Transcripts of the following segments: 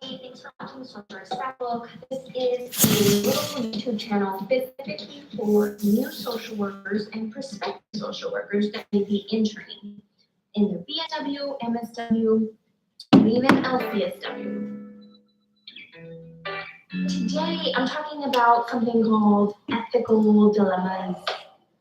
Thanks for watching the Social Work Scrapbook. This is a little YouTube channel specifically for new social workers and prospective social workers that may be interning in the BSW, MSW, and even LCSW. Today, I'm talking about something called ethical dilemmas.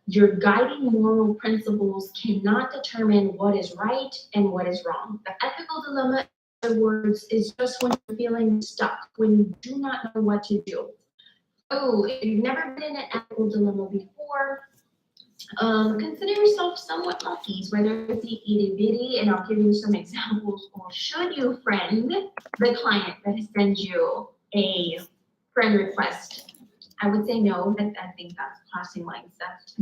Your guiding moral principles cannot determine what is right and what is wrong. The ethical dilemma, in other words, is just when you're feeling stuck, when you do not know what to do. Oh, if you've never been in an ethical dilemma before, consider yourself somewhat lucky, whether it be itty bitty, and I'll give you some examples, or should you friend the client that sends you a friend request? I would say no, but I think that's crossing lines.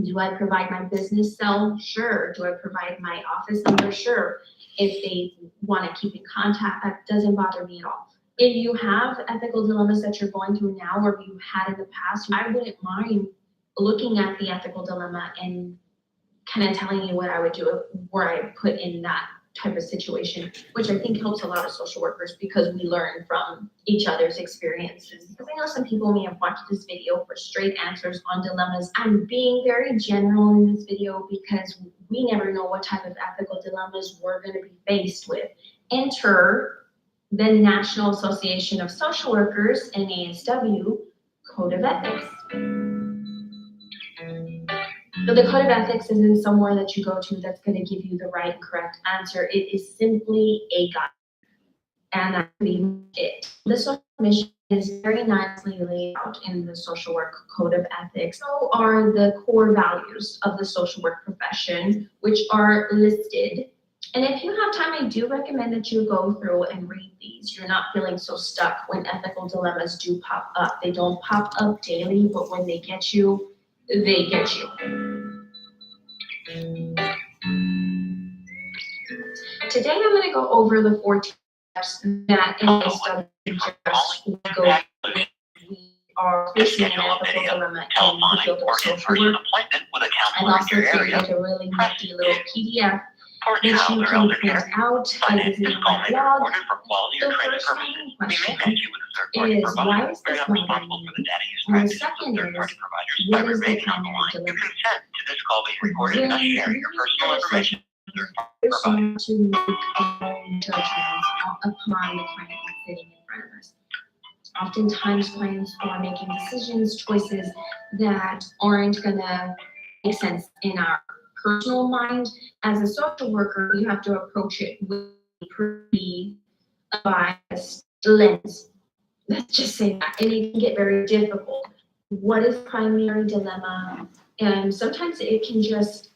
Do I provide my business cell? Sure. Do I provide my office number? Sure. If they want to keep in contact, that doesn't bother me at all. If you have ethical dilemmas that you're going through now or you had in the past, I wouldn't mind looking at the ethical dilemma and kind of telling you what I would do, where I put in that type of situation, which I think helps a lot of social workers because we learn from each other's experiences. Because I know some people may have watched this video for straight answers on dilemmas. I'm being very general in this video because we never know what type of ethical dilemmas we're going to be faced with. Enter the National Association of Social Workers, NASW, Code of Ethics. So the Code of Ethics isn't somewhere that you go to that's going to give you the right and correct answer. It is simply a guide. And that's pretty much it. The social mission is very nicely laid out in the Social Work Code of Ethics. So are the core values of the social work profession, which are listed. And if you have time, I do recommend that you go through and read these. You're not feeling so stuck when ethical dilemmas do pop up. They don't pop up daily, but when they get you, they get you. Today I'm going to go over the 14 steps that NASW just go through. We are facing an ethical dilemma in the field of social work. I've also created a really nifty little PDF that you can print out and is in my blog. The first question is, why is this bothering me? And the second is, what is the primary dilemma? Then to make our own judgments upon the client that's sitting in front of us. Oftentimes, clients are making decisions, choices that aren't going to make sense in our personal mind. As a social worker, you have to approach it with a pretty biased lens. Let's just say that. And it can get very difficult. What is primary dilemma? And sometimes it can just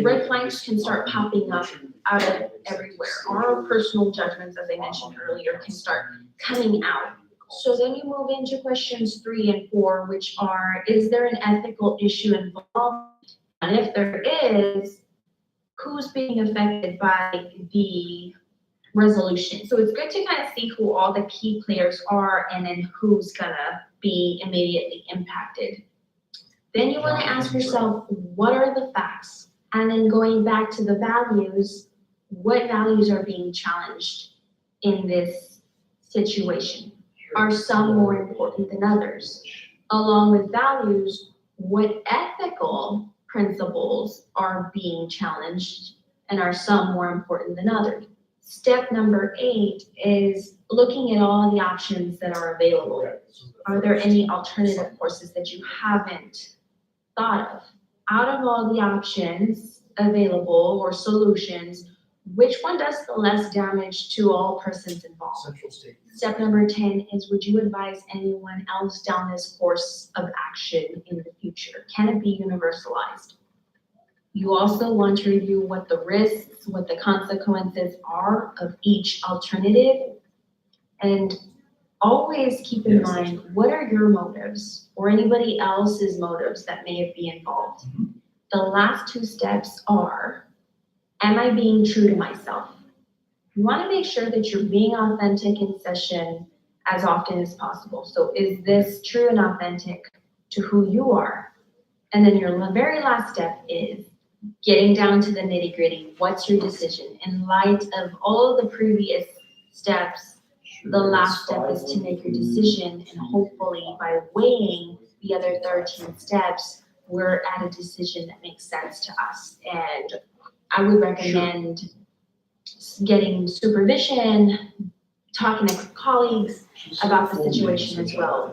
red flags can start popping up out of everywhere. Our personal judgments, as I mentioned earlier, can start coming out. So then you move into questions 3 and 4, which are, is there an ethical issue involved? And if there is, who's being affected by the resolution? So it's good to kind of see who all the key players are and then who's gonna be immediately impacted. Then you want to ask yourself, what are the facts? And then going back to the values, what values are being challenged in this situation? Are some more important than others? Along with values, what ethical principles are being challenged and are some more important than others? Step number 8 is looking at all the options that are available. Are there any alternative courses that you haven't thought of? Out of all the options available or solutions, which one does the less damage to all persons involved? Step number 10 is, would you advise anyone else down this course of action in the future? Can it be universalized? You also want to review what the risks, what the consequences are of each alternative, and always keep in mind, what are your motives or anybody else's motives that may be involved? The last 2 steps are, am I being true to myself? You want to make sure that you're being authentic in session as often as possible. So is this true and authentic to who you are? And then your very last step is getting down to the nitty gritty. What's your decision? In light of all the previous steps, The last step is to make your decision, and hopefully by weighing the other 13 steps, we're at a decision that makes sense to us. And I would recommend getting supervision, talking to colleagues about the situation as well.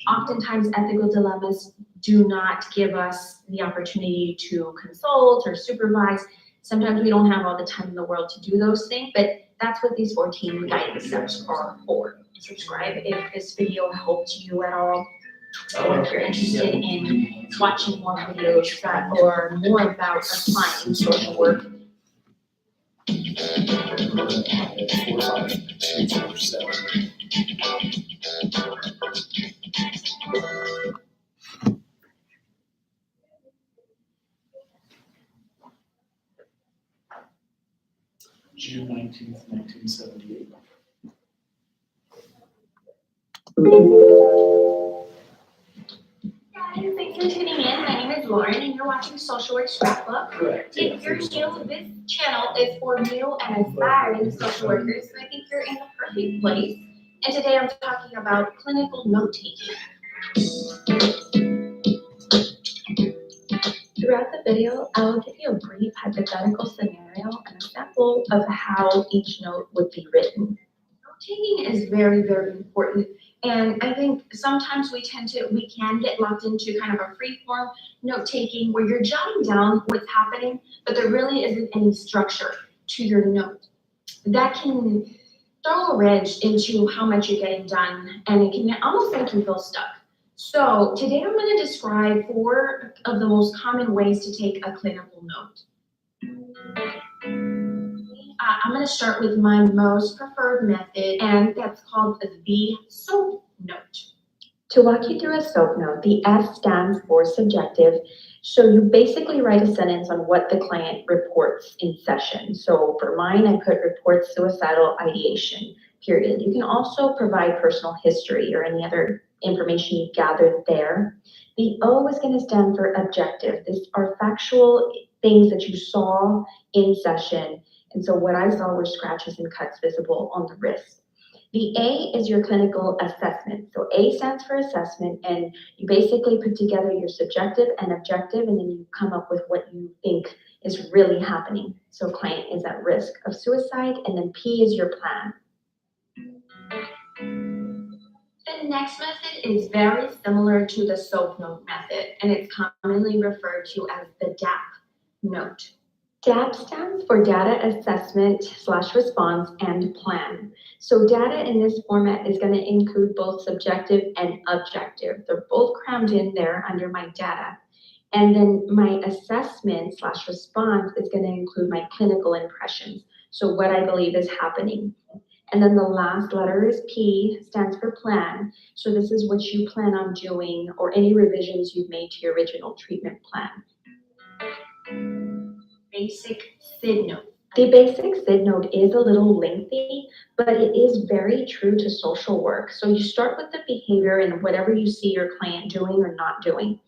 Oftentimes, ethical dilemmas do not give us the opportunity to consult or supervise. Sometimes we don't have all the time in the world to do those things, but that's what these 14 guiding steps are for. Subscribe if this video helped you at all, or if you're interested in watching more videos or more about applying social work. June 19th, 1978. Guys, thanks for tuning in. My name is Lauren, and you're watching Social Work Scrapbook. Correct. If you're new, this channel is for new and aspiring social workers, so I think you're in the perfect place. And today I'm talking about clinical note-taking. Throughout the video, I will give you a brief hypothetical scenario and a sample of how each note would be written. Note-taking is very, very important. And I think sometimes we can get locked into kind of a free-form note-taking where you're jotting down what's happening, but there really isn't any structure to your note. That can throw a wrench into how much you're getting done, and it can almost make you feel stuck. So today I'm going to describe 4 of the most common ways to take a clinical note. I'm going to start with my most preferred method, and that's called the SOAP note. To walk you through a SOAP note, the S stands for subjective. So you basically write a sentence on what the client reports in session. So for mine, I put reports suicidal ideation, period. You can also provide personal history or any other information you gathered there. The O is going to stand for objective. These are factual things that you saw in session. And so what I saw were scratches and cuts visible on the wrist. The A is your clinical assessment. So A stands for assessment, and you basically put together your subjective and objective, and then you come up with what you think is really happening. So client is at risk of suicide, and then P is your plan. The next method is very similar to the SOAP note method, and it's commonly referred to as the DAP note. DAP stands for data assessment / response and plan. So data in this format is going to include both subjective and objective. They're both crammed in there under my data. And then my assessment / response is going to include my clinical impressions. So what I believe is happening. And then the last letter is P, stands for plan. So this is what you plan on doing or any revisions you've made to your original treatment plan. Basic SID note. The basic SID note is a little lengthy, but it is very true to social work. So you start with the behavior and whatever you see your client doing or not doing.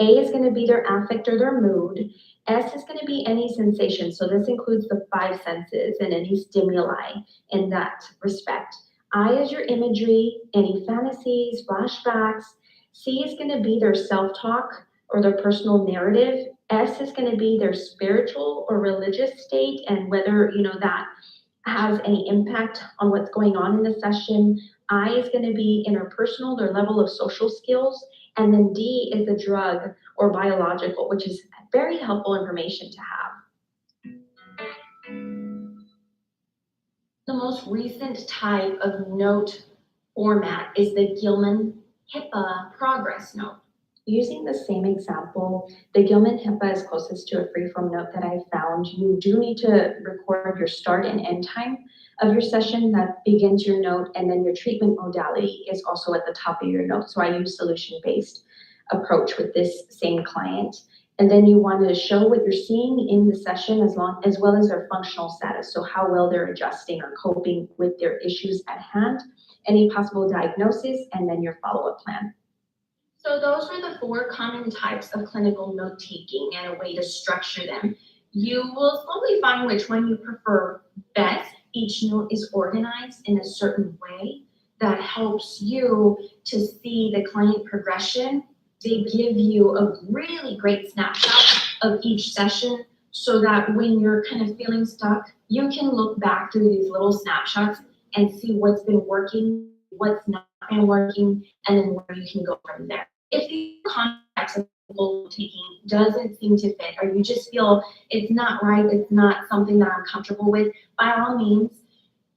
A is going to be their affect or their mood. S is going to be any sensation. So this includes the 5 senses and any stimuli in that respect. I is your imagery, any fantasies, flashbacks. C is going to be their self-talk or their personal narrative. S is going to be their spiritual or religious state and whether, that has any impact on what's going on in the session. I is going to be interpersonal, their level of social skills. And then D is the drug or biological, which is very helpful information to have. The most recent type of note format is the Gilman-HIPAA progress note. Using the same example, the Gilman-HIPAA is closest to a free-form note that I found. You do need to record your start and end time of your session that begins your note, and then your treatment modality is also at the top of your note. So I use solution-based approach with this same client. And then you want to show what you're seeing in the session as well as their functional status. So how well they're adjusting or coping with their issues at hand, any possible diagnosis, and then your follow-up plan. So those were the 4 common types of clinical note-taking and a way to structure them. You will slowly find which one you prefer best each note is organized in a certain way that helps you to see the client progression. They give you a really great snapshot of each session so that when you're kind of feeling stuck, you can look back through these little snapshots and see what's been working, what's not been working, and then where you can go from there. If the context of goal taking doesn't seem to fit, or you just feel it's not right, it's not something that I'm comfortable with, by all means,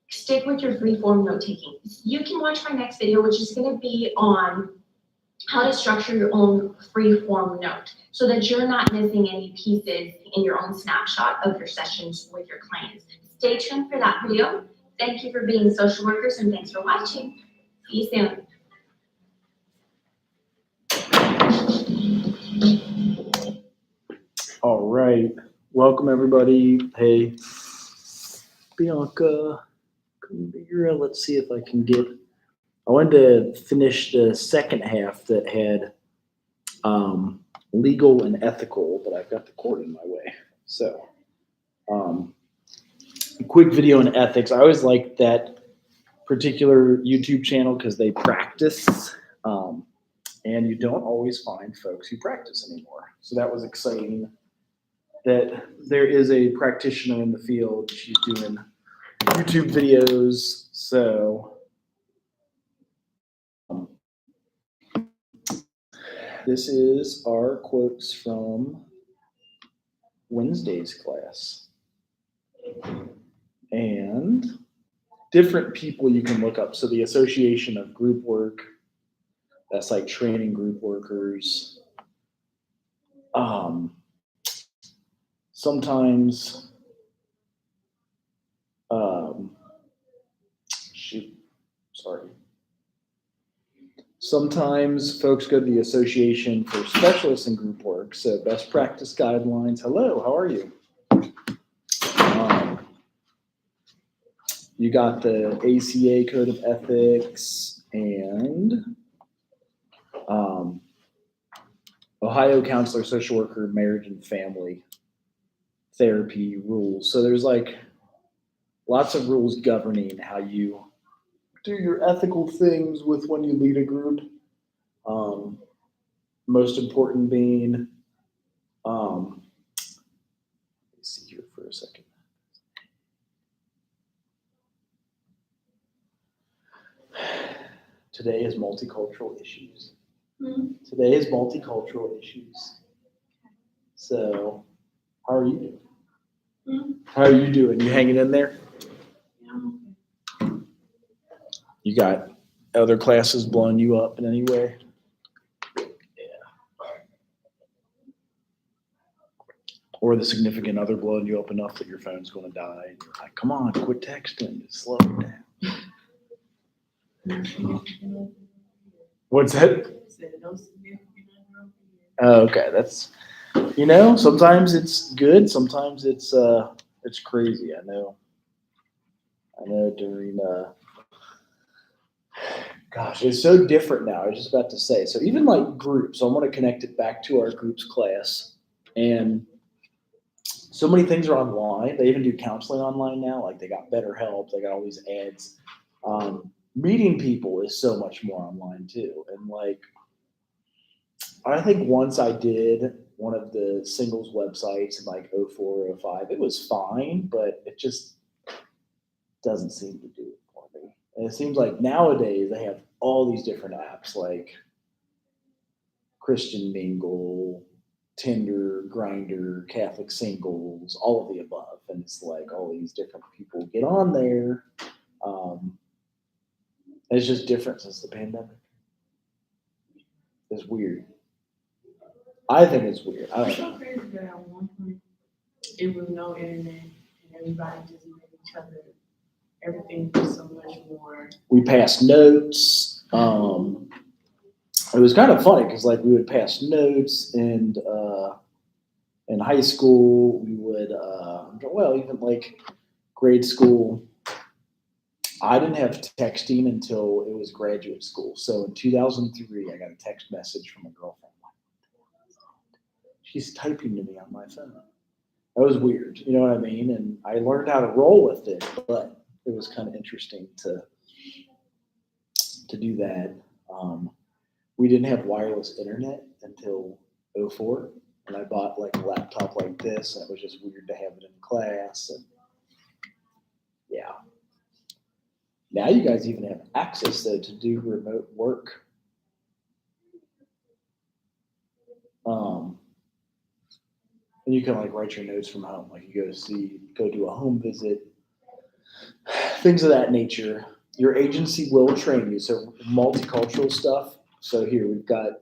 stick with your free form note taking. You can watch my next video, which is going to be on how to structure your own free form note so that you're not missing any pieces in your own snapshot of your sessions with your clients. Stay tuned for that video. Thank you for being social workers, and thanks for watching. See you soon. All right, welcome everybody. Hey, Bianca, Kamira, let's see if I can get, I wanted to finish the second half that had legal and ethical, but I've got the cord in my way. So, a quick video on ethics. I always like that particular YouTube channel because they practice, and you don't always find folks who practice anymore. So that was exciting that there is a practitioner in the field. She's doing YouTube videos. So this is our quotes from Wednesday's class. And different people you can look up. So the Association of Group Work, that's like training group workers. Sometimes, Sometimes folks go to the Association for Specialists in Group Work. So best practice guidelines. Hello, how are you? You got the ACA Code of Ethics and Ohio Counselor, Social Worker, Marriage and Family Therapy rules. So there's like lots of rules governing how you do your ethical things with when you lead a group. Most important being, let me see here for a second. Today is multicultural issues. Today is multicultural issues. So, how are you doing? How are you doing? You hanging in there? You got other classes blowing you up in any way? Yeah. Or the significant other blowing you up enough that your phone's going to die. And you're like, come on, quit texting. Just slow it down. What's that? Oh, okay, that's, sometimes it's good, sometimes it's crazy. I know during gosh, it's so different now. I was just about to say. So even like groups, I want to connect it back to our groups class. And so many things are online. They even do counseling online now. Like they got BetterHelp, they got all these ads. Meeting people is so much more online too. And like, I think once I did one of the singles websites in like 04 or 05, it was fine, but it just doesn't seem to do it for me. And it seems like nowadays they have all these different apps like Christian Mingle, Tinder, Grindr, Catholic Singles, all of the above. And it's like all these different people get on there. It's just different since the pandemic. It's weird. I think it's weird. It's so crazy that at one point it was no internet and everybody just met each other. Everything was so much more. We passed notes. It was kind of funny because like we would pass notes, and in high school we would even like grade school. I didn't have texting until it was graduate school. So in 2003, I got a text message from a girlfriend. She's typing to me on my phone. That was weird, you know what I mean? And I learned how to roll with it, but it was kind of interesting to do that. We didn't have wireless internet until 04, and I bought like a laptop like this, and it was just weird to have it in class. And yeah, now you guys even have access though to do remote work. And you can like write your notes from home, like you go do a home visit, things of that nature. Your agency will train you. So multicultural stuff. So here we've got,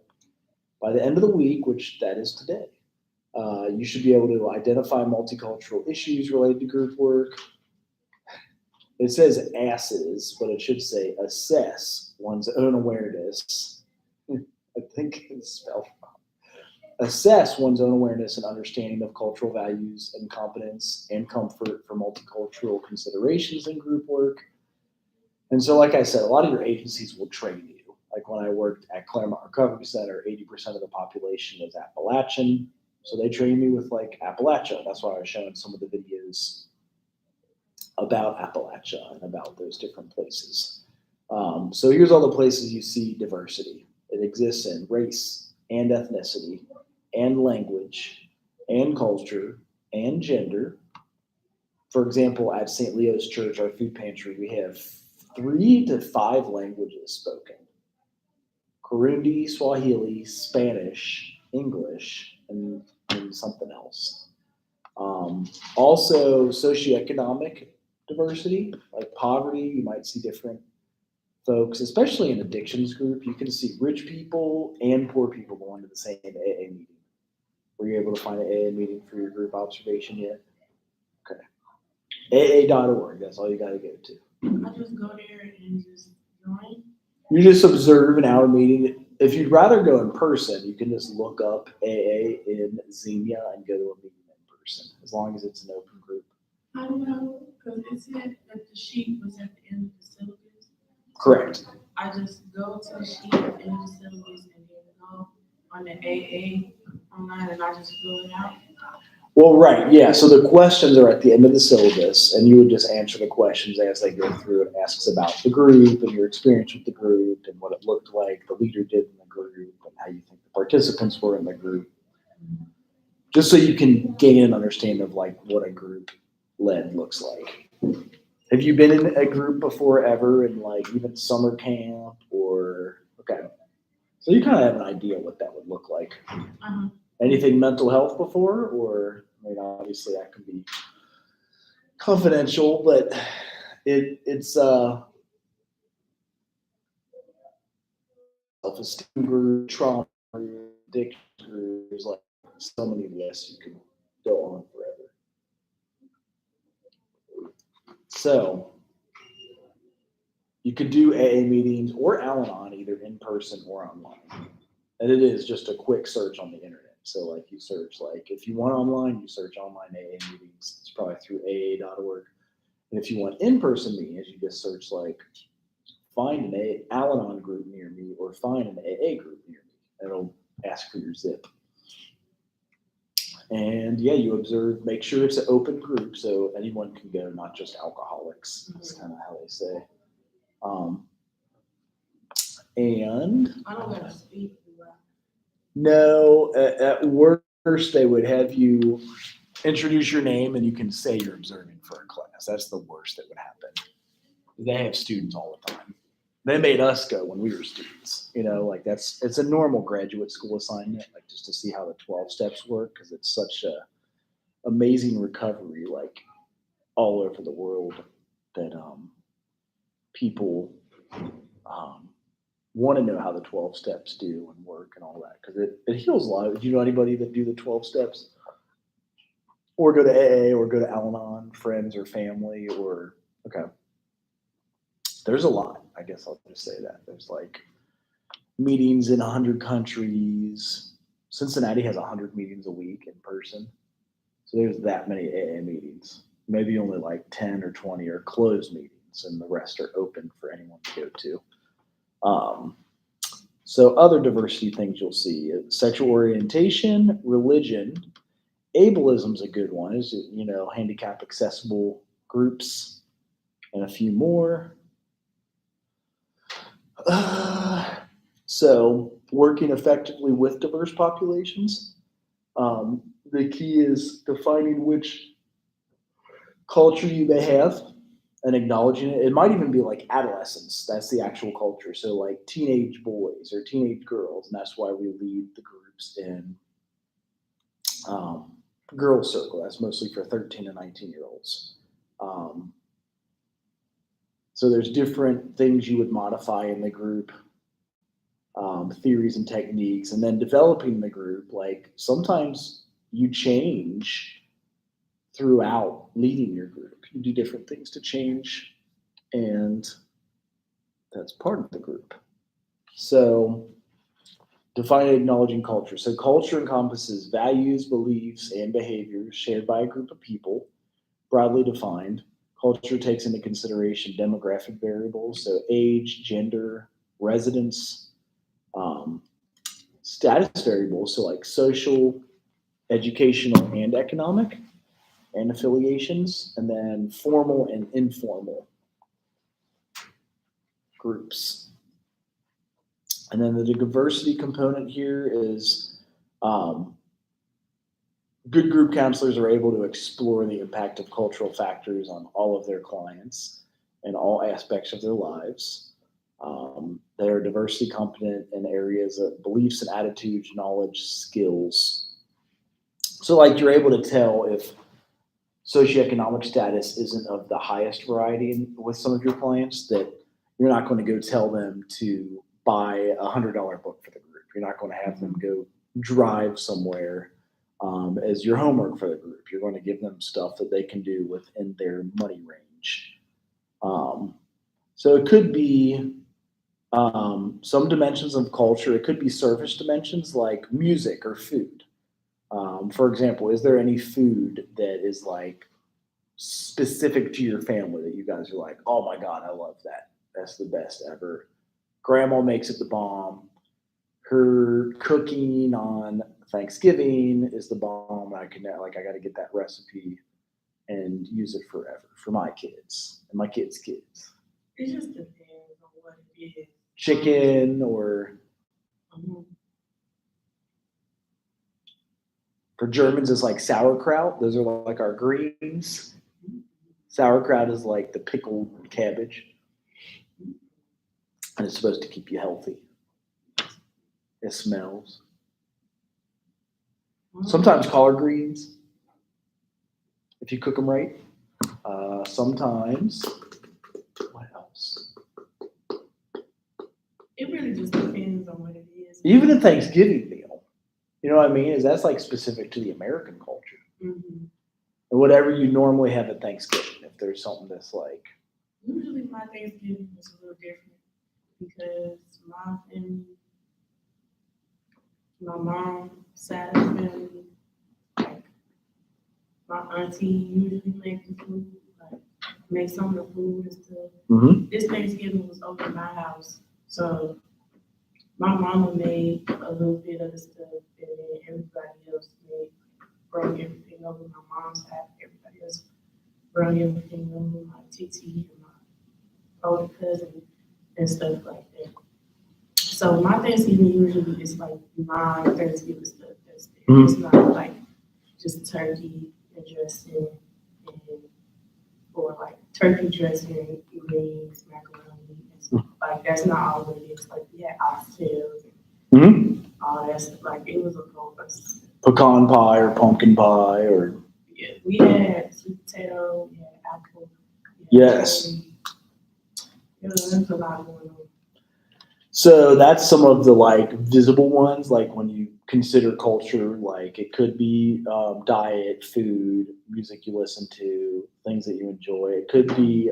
by the end of the week, which that is today, you should be able to identify multicultural issues related to group work. It says asses, but it should say assess one's own awareness. I think it's spelled wrong. Assess one's own awareness and understanding of cultural values and competence and comfort for multicultural considerations in group work. And so, like I said, a lot of your agencies will train you. Like when I worked at Claremont Recovery Center, 80% of the population was Appalachian. So they trained me with like Appalachia. That's why I was showing some of the videos about Appalachia and about those different places. So here's all the places you see diversity. It exists in race and ethnicity and language and culture and gender. For example, at St. Leo's Church, our food pantry, we have 3 to 5 languages spoken. Kirundi, Swahili, Spanish, English, and something else. Also, socioeconomic diversity, like poverty, you might see different folks, especially in addictions group. You can see rich people and poor people going to the same AA meeting. Were you able to find an AA meeting for your group observation yet? Okay. AA.org, that's all you got to go to. I just go there and just join. You just observe an hour meeting. If you'd rather go in person, you can just look up AA in Xenia and go to a meeting in person, as long as it's an open group. I know, because it said that the sheet was at the end of the syllabus. Correct. I just go to the sheet at the end of the syllabus and then go on the AA online and I just fill it out. Well, right, yeah. So the questions are at the end of the syllabus, and you would just answer the questions as they go through. It asks about the group and your experience with the group and what it looked like the leader did in the group and how you think the participants were in the group. Just so you can gain an understanding of like what a group led looks like. Have you been in a group before ever in like even summer camp or, okay. So you kind of have an idea what that would look like. Uh-huh. Anything mental health before, or I mean, obviously that can be confidential, but it's self-esteem group, trauma group, addiction group. There's like so many lists you can go on forever. So you could do AA meetings or Al-Anon either in person or online, and it is just a quick search on the internet. So like you search, like if you want online, you search online AA meetings. It's probably through AA.org. And if you want in-person meetings, you just search like find an Al-Anon group near me or find an AA group near me. It'll ask for your zip. And yeah, you observe, make sure it's an open group so anyone can go, not just alcoholics. That's kind of how they say. And I don't gotta speak. no, at worst, they would have you introduce your name and you can say you're observing for a class. That's the worst that would happen. They have students all the time. They made us go when we were students, you know, like it's a normal graduate school assignment, like just to see how the 12 steps work, because it's such a amazing recovery, like all over the world that people want to know how the 12 steps do and work and all that, because it heals a lot. Do you know anybody that do the 12 steps or go to AA or go to Al-Anon, friends or family, or okay? There's a lot. I guess I'll just say that there's like meetings in 100 countries. Cincinnati has 100 meetings a week in person, so there's that many AA meetings. Maybe only like 10 or 20 are closed meetings, and the rest are open for anyone to go to. So other diversity things you'll see: sexual orientation, religion, ableism's a good one. Is, you know, handicap accessible groups. and a few more. So working effectively with diverse populations. The key is defining which culture you may have and acknowledging it. It might even be like adolescence. That's the actual culture. So like teenage boys or teenage girls, and that's why we lead the groups in girls circle. That's mostly for 13 and 19-year-olds. So there's different things you would modify in the group, theories and techniques, and then developing the group. Like sometimes you change throughout leading your group. You do different things to change, and that's part of the group. So defining and acknowledging culture. So culture encompasses values, beliefs, and behaviors shared by a group of people, broadly defined. Culture takes into consideration demographic variables, so age, gender, residence, status variables, so like social, educational, and economic, and affiliations, and then formal and informal groups. And then the diversity component here is good group counselors are able to explore the impact of cultural factors on all of their clients and all aspects of their lives. They're diversity competent in areas of beliefs and attitudes, knowledge, skills. So like you're able to tell if socioeconomic status isn't of the highest variety with some of your clients, that you're not going to go tell them to buy $100 book for the group. You're not going to have them go drive somewhere as your homework for the group. You're going to give them stuff that they can do within their money range. So it could be some dimensions of culture. It could be surface dimensions like music or food. For example, is there any food that is like specific to your family that you guys are like, oh my God, I love that. That's the best ever. Grandma makes it the bomb. Her cooking on Thanksgiving is the bomb. I got to get that recipe and use it forever for my kids and my kids' kids. It just depends on what it is. Chicken or for Germans, it's like sauerkraut. Those are like our greens. Sauerkraut is like the pickled cabbage. And it's supposed to keep you healthy. It smells. Sometimes collard greens, if you cook them right. Sometimes, what else? It really just depends on what it is. Even a Thanksgiving meal, you know what I mean? Is that's like specific to the American culture. Mm-hmm. And whatever you normally have at Thanksgiving, if there's something that's like. Usually my Thanksgiving is a little different because my family, my mom, side of the family, like my auntie usually makes the food, like make some of the food and stuff. Mm-hmm. This Thanksgiving was over at my house, so my mama made a little bit of the stuff, and then everybody else brought everything over. My mom's side, everybody else brought everything over. My TT and my older cousin and stuff like that. So my Thanksgiving usually is like non-Thanksgiving stuff that's there. Mhm. It's not like just turkey and dressing or like turkey dressing, greens, macaroni, and stuff. Like that's not all it is. Like we had oxtails and Mm-hmm. all that stuff. Like it was a bonus. Pecan pie or pumpkin pie or. Yeah, we had sweet potato, we had apple. Yes. Cherry. There's a lot going on. So that's some of the like visible ones, like when you consider culture, like it could be diet, food, music you listen to, things that you enjoy. It could be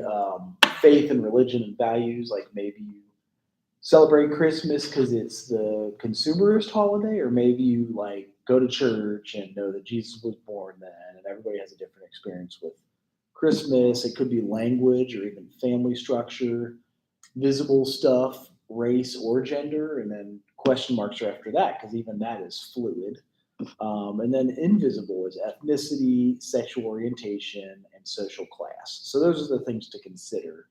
faith and religion and values, like maybe you celebrate Christmas because it's the consumerist holiday, or maybe you like go to church and know that Jesus was born then, and everybody has a different experience with Christmas. It could be language or even family structure, visible stuff, race or gender, and then question marks are after that because even that is fluid. And then invisible is ethnicity, sexual orientation, and social class. So those are the things to consider.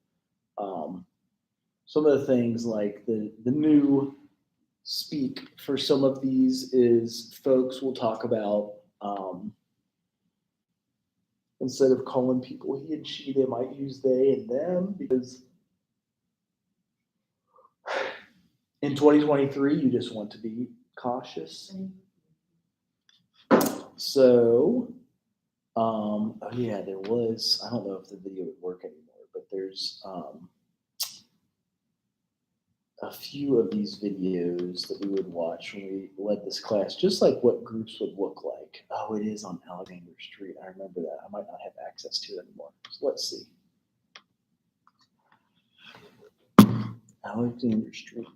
Some of the things like the new speak for some of these is folks will talk about instead of calling people he and she, they might use they and them because in 2023 you just want to be cautious. So, oh yeah, there was, I don't know if the video would work anymore, but there's a few of these videos that we would watch when we led this class, just like what groups would look like. Oh, it is on Alexander Street. I remember that. I might not have access to it anymore. So let's see. Alexander Street.